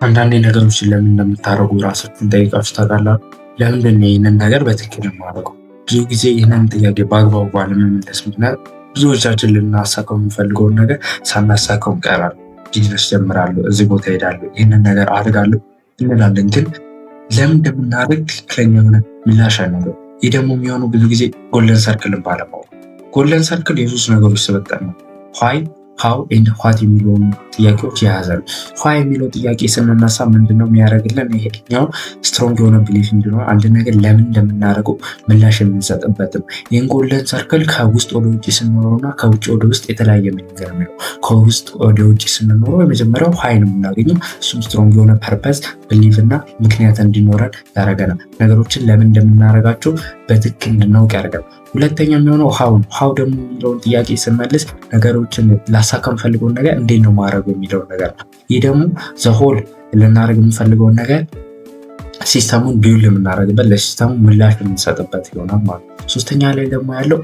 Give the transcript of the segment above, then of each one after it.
አንዳንዴ ነገሮችን ለምን እንደምታደርጉ ራሳችሁን ጠይቃችሁ ታውቃላችሁ? ለምንድን ነው ይህንን ነገር በትክክል የማደርገው? ብዙ ጊዜ ይህንን ጥያቄ በአግባቡ ባለመመለስ ምክንያት ብዙዎቻችን ልናሳካው የምንፈልገውን ነገር ሳናሳካው እንቀራለን። ቢዝነስ ጀምራለሁ፣ እዚህ ቦታ ሄዳለሁ፣ ይህንን ነገር አድርጋለሁ እንላለን። ግን ለምን እንደምናደርግ ትክክለኛ የሆነ ምላሽ አይኖርም። ይህ ደግሞ የሚሆነው ብዙ ጊዜ ጎልደን ሰርክልን ባለማወቅ። ጎልደን ሰርክል የሶስት ነገሮች ስብጥር ነው። ዋይ፣ ሃው ኤንድ ዋት የሚለውን ጥያቄዎች የያዘ ነው። ዋይ የሚለው ጥያቄ ስንነሳ ምንድነው የሚያደርግልን? ይሄኛው ስትሮንግ የሆነ ብሊፍ እንዲኖር አንድ ነገር ለምን እንደምናደርገው ምላሽ የምንሰጥበትም። ይህን ጎልደን ሰርክል ከውስጥ ወደ ውጭ ስንኖረው እና ከውጭ ወደ ውስጥ የተለያየ ነገር ነው። ከውስጥ ወደ ውጭ ስንኖረው የመጀመሪያው ሃይ ነው የምናገኘው። እሱም ስትሮንግ የሆነ ፐርፐስ ብሊፍ እና ምክንያት እንዲኖረን ያደርገናል። ነገሮችን ለምን እንደምናደርጋቸው በትክክል እንድናውቅ ያደርገናል። ሁለተኛ የሚሆነው ሃው ነው። ሃው ደግሞ የሚለውን ጥያቄ ስንመልስ ነገሮችን ላሳካ የምፈልገውን ነገር እንዴት ነው ማድረገው የሚለውን ነገር ነው። ይህ ደግሞ ዘሆል ልናደርግ የምንፈልገውን ነገር ሲስተሙን ቢውል የምናደርግበት ለሲስተሙ ምላሽ የምንሰጥበት ይሆናል ማለት ነው። ሶስተኛ ላይ ደግሞ ያለው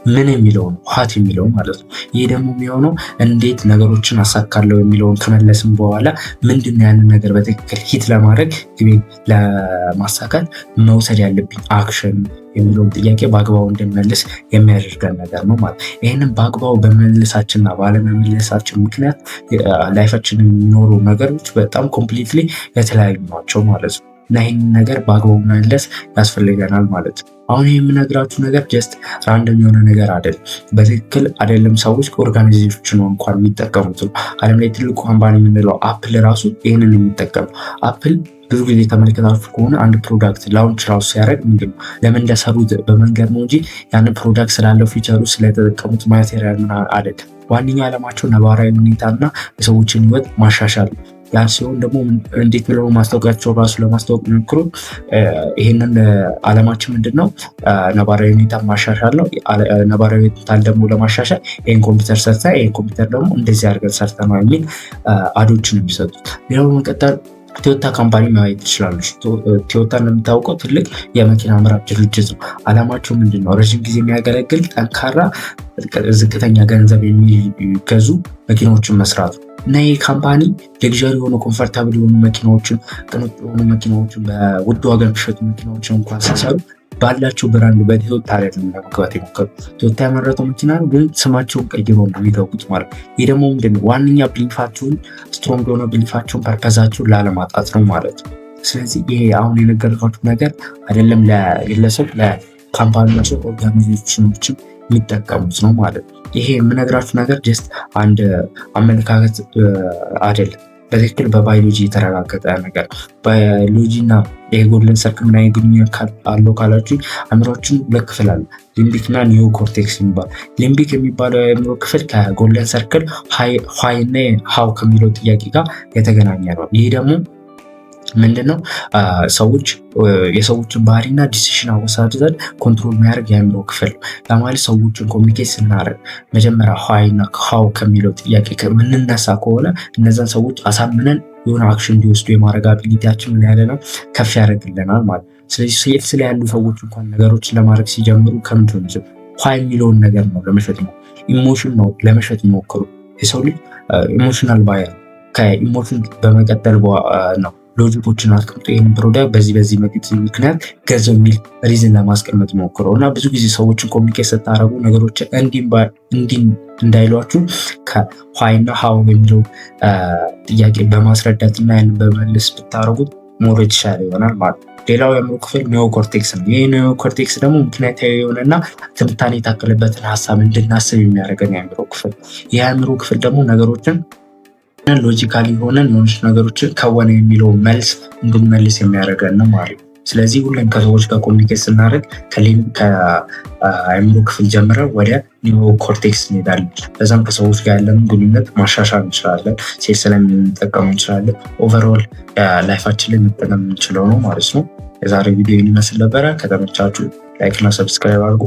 ምን የሚለው ነው፣ ዋት የሚለው ማለት ነው። ይህ ደግሞ የሚሆነው እንዴት ነገሮችን አሳካለሁ የሚለውን ከመለስም በኋላ ምንድን ያንን ነገር በትክክል ሂት ለማድረግ ግቤን ለማሳካት መውሰድ ያለብኝ አክሽን የሚለውን ጥያቄ በአግባቡ እንድንመልስ የሚያደርገን ነገር ነው ማለት ነው። ይህንን በአግባቡ በመመለሳችንና ባለመመለሳችን ምክንያት ላይፋችን የሚኖሩ ነገሮች በጣም ኮምፕሊትሊ የተለያዩ ናቸው ማለት ነው። እና ይህንን ነገር በአግባቡ መመለስ ያስፈልገናል ማለት ነው። አሁን የምነግራችሁ ነገር ጀስት ራንደም የሆነ ነገር አይደለም። በትክክል አይደለም ሰዎች ከኦርጋናይዜሽን ነው እንኳን የሚጠቀሙት ነው። ዓለም ላይ ትልቁ ካምፓኒ የምንለው አፕል ራሱ ይህንን የሚጠቀሙ አፕል ብዙ ጊዜ ተመልከታችሁ ከሆነ አንድ ፕሮዳክት ላውንች ራሱ ሲያደርግ ምንድን ነው ለምን እንደሰሩት በመንገድ ነው እንጂ ያንን ፕሮዳክት ስላለው ፊቸሩ ስለተጠቀሙት ማቴሪያል አይደለም። ዋነኛ ዓላማቸው ነባራዊ ሁኔታና የሰዎችን ህይወት ማሻሻል። ያ ሲሆን ደግሞ እንዴት ብለው ማስታወቂያቸው ራሱ ለማስታወቅ የሚሞክሩ ይሄንን ዓላማችን ምንድነው? ነባራዊ ሁኔታ ማሻሻል ነው። ነባራዊ ሁኔታን ደግሞ ለማሻሻል ይሄን ኮምፒውተር ሰርታ ይሄን ኮምፒውተር ደግሞ እንደዚህ አድርገን ሰርተናል የሚል አዶችን የሚሰጡት። ሌላው በመቀጠል ቶዮታ ካምፓኒ ማየት ይችላሉ። ቶዮታ እንደምታውቀው ትልቅ የመኪና አምራች ድርጅት ነው። ዓላማቸው ምንድን ነው? ረዥም ጊዜ የሚያገለግል ጠንካራ ዝቅተኛ ገንዘብ የሚገዙ መኪናዎችን መስራት ነው። እና ይህ ካምፓኒ ሌግዣሪ የሆኑ ኮምፈርታብል የሆኑ መኪናዎችን፣ ቅንጡ የሆኑ መኪናዎችን፣ በውድ ዋጋ የሚሸጡ መኪናዎችን እንኳን ሲሰሩ ባላቸው ብራንድ በቶዮታ አይደለም ለመግባት የሞከሩ። ቶዮታ ያመረተው መኪና ነው፣ ግን ስማቸውን ቀይረው ነው የሚተውት ማለት ነው። ይህ ደግሞ ምንድነው? ዋነኛ ብሊፋቸውን ስትሮንግ የሆነ ብሊፋቸውን ፐርፐዛቸውን ላለማጣት ነው ማለት ነው። ስለዚህ ይሄ አሁን የነገርኳችሁ ነገር አይደለም ለግለሰብ፣ ለካምፓኒያቸው ኦርጋናይዜሽኖችም የሚጠቀሙት ነው ማለት ነው። ይሄ የምነግራችሁ ነገር ጀስት አንድ አመለካከት አይደለም። በትክክል በባዮሎጂ የተረጋገጠ ነገር። ባዮሎጂ እና የጎልደን ሰርክል ምን አይነት ግንኙነት አለው ካላችሁ አእምሮችን ሁለት ክፍል አለ፣ ሊምቢክ እና ኒዮ ኮርቴክስ የሚባል። ሊምቢክ የሚባለው የአእምሮ ክፍል ከጎልደን ሰርክል ዋይ እና ሃው ከሚለው ጥያቄ ጋር የተገናኘ ነው። ይህ ደግሞ ምንድነው? ሰዎች የሰዎችን ባህሪና ዲሲሽን አወሳደድ ኮንትሮል የሚያደርግ የአእምሮ ክፍል ነው። ለማለት ሰዎችን ኮሚኒኬት ስናደርግ መጀመሪያ ዋይ እና ሃው ከሚለው ጥያቄ የምንነሳ ከሆነ እነዛን ሰዎች አሳምነን የሆነ አክሽን እንዲወስዱ የማድረግ አቢሊቲያችን ምን ያለ ነው ከፍ ያደርግልናል ማለት። ስለዚህ ሴት ስለ ያሉ ሰዎች እንኳን ነገሮችን ለማድረግ ሲጀምሩ ከምንድን ነው ዋይ የሚለውን ነገር ነው ለመሸጥ ነው፣ ኢሞሽን ነው ለመሸጥ የሚሞክሩ። የሰው ልጅ ኢሞሽናል ባየር ከኢሞሽን በመቀጠል ነው ሎጂኮችን አስቀምጦ ይህን ፕሮዳክት በዚህ ምክንያት ገንዘብ የሚል ሪዝን ለማስቀመጥ ሞክረው እና ብዙ ጊዜ ሰዎችን ኮሚኒኬት ስታደርጉ ነገሮችን እንዲህ እንዳይሏችሁ ከዋይ እና ሃው የሚለው ጥያቄ በማስረዳት እና ያን በመለስ ብታደርጉት ሞር የተሻለ ይሆናል ማለት ነው። ሌላው የአእምሮ ክፍል ኒዮ ኮርቴክስ ነው። ይህ ኒዮ ኮርቴክስ ደግሞ ምክንያታዊ የሆነና ትንታኔ የታከለበትን ሀሳብ እንድናስብ የሚያደርገን የአእምሮ ክፍል። ይህ የአእምሮ ክፍል ደግሞ ነገሮችን ሎጂካሊ ሆነን የሆኑ ነገሮችን ከወነ የሚለው መልስ እንድንመልስ የሚያደርገን ነው ማለት ነው። ስለዚህ ሁሌም ከሰዎች ጋር ኮሚኒኬት ስናደርግ ከአእምሮ ክፍል ጀምረን ወደ ኒዮ ኮርቴክስ እንሄዳለን። በዛም ከሰዎች ጋር ያለን ግንኙነት ማሻሻል እንችላለን። ሴልስ ላይ ልንጠቀሙ እንችላለን። ኦቨርኦል ላይፋችን ላይ መጠቀም የምንችለው ነው ማለት ነው። የዛሬ ቪዲዮ ይመስል ነበረ። ከተመቻችሁ ላይክ እና ሰብስክራይብ አድርጉ።